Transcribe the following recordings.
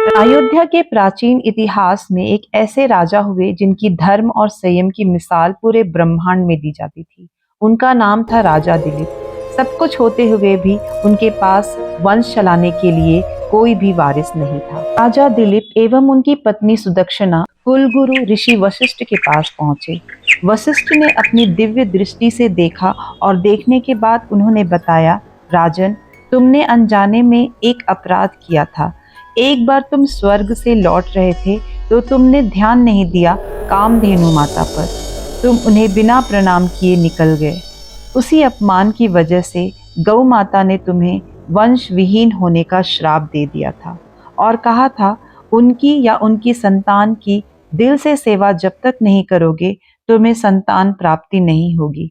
अयोध्या के प्राचीन इतिहास में एक ऐसे राजा हुए जिनकी धर्म और संयम की मिसाल पूरे ब्रह्मांड में दी जाती थी। उनका नाम था राजा दिलीप। सब कुछ होते हुए भी उनके पास वंश चलाने के लिए कोई भी वारिस नहीं था। राजा दिलीप एवं उनकी पत्नी सुदक्षिणा कुलगुरु ऋषि वशिष्ठ के पास पहुंचे। वशिष्ठ ने अपनी दिव्य दृष्टि से देखा और देखने के बाद उन्होंने बताया, राजन, तुमने अनजाने में एक अपराध किया था। एक बार तुम स्वर्ग से लौट रहे थे तो तुमने ध्यान नहीं दिया कामधेनु माता पर। तुम उन्हें बिना प्रणाम किए निकल गए। उसी अपमान की वजह से गौ माता ने तुम्हें वंश विहीन होने का श्राप दे दिया था और कहा था, उनकी या उनकी संतान की दिल से सेवा जब तक नहीं करोगे तुम्हें संतान प्राप्ति नहीं होगी।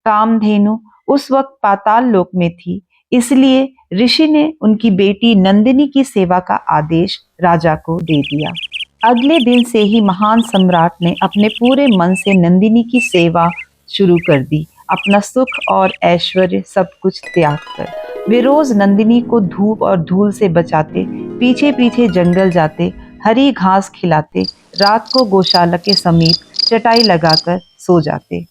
कामधेनु उस वक्त पाताल लोक में थी, इसलिए ऋषि ने उनकी बेटी नंदिनी की सेवा का आदेश राजा को दे दिया। अगले दिन से ही महान सम्राट ने अपने पूरे मन से नंदिनी की सेवा शुरू कर दी। अपना सुख और ऐश्वर्य सब कुछ त्याग कर वे रोज नंदिनी को धूप और धूल से बचाते, पीछे पीछे जंगल जाते, हरी घास खिलाते, रात को गौशाला के समीप चटाई लगाकर सो जाते।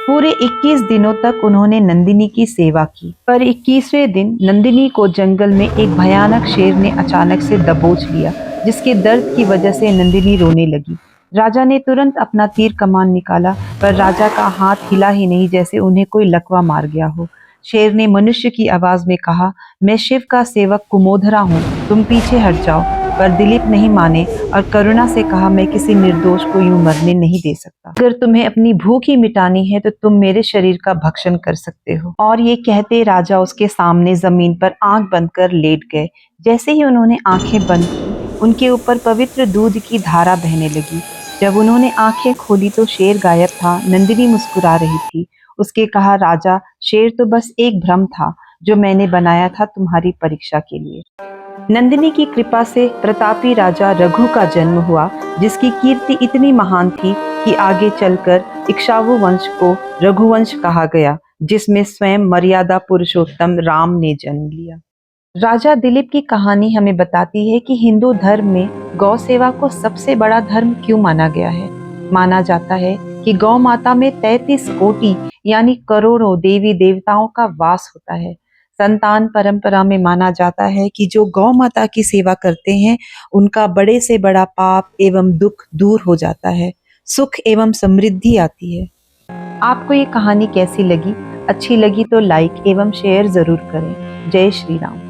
पूरे 21 दिनों तक उन्होंने नंदिनी की सेवा की, पर 21वें दिन नंदिनी को जंगल में एक भयानक शेर ने अचानक से दबोच लिया, जिसके दर्द की वजह से नंदिनी रोने लगी। राजा ने तुरंत अपना तीर कमान निकाला, पर राजा का हाथ हिला ही नहीं, जैसे उन्हें कोई लकवा मार गया हो। शेर ने मनुष्य की आवाज में कहा, मैं शिव का सेवक कुमोधरा हूँ, तुम पीछे हट जाओ। पर दिलीप नहीं माने और करुणा से कहा, मैं किसी निर्दोष को यूं मरने नहीं दे सकता। अगर तुम्हें अपनी भूख ही मिटानी है तो तुम मेरे शरीर का भक्षण कर सकते हो। और ये कहते राजा उसके सामने जमीन पर आंख बंद कर लेट गए। जैसे ही उन्होंने आंखें बंद की, उनके ऊपर पवित्र दूध की धारा बहने लगी। जब उन्होंने आंखें खोली तो शेर गायब था। नंदिनी मुस्कुरा रही थी। उसके कहा, राजा, शेर तो बस एक भ्रम था जो मैंने बनाया था तुम्हारी परीक्षा के लिए। नंदिनी की कृपा से प्रतापी राजा रघु का जन्म हुआ, जिसकी कीर्ति इतनी महान थी कि आगे चलकर इक्ष्वाकु वंश को रघुवंश कहा गया, जिसमें स्वयं मर्यादा पुरुषोत्तम राम ने जन्म लिया। राजा दिलीप की कहानी हमें बताती है कि हिंदू धर्म में गौ सेवा को सबसे बड़ा धर्म क्यों माना गया है। माना जाता है कि गौ माता में 33 कोटि यानी करोड़ों देवी देवताओं का वास होता है। संतान परंपरा में माना जाता है कि जो गौ माता की सेवा करते हैं उनका बड़े से बड़ा पाप एवं दुख दूर हो जाता है, सुख एवं समृद्धि आती है। आपको ये कहानी कैसी लगी? अच्छी लगी तो लाइक एवं शेयर जरूर करें। जय श्री राम।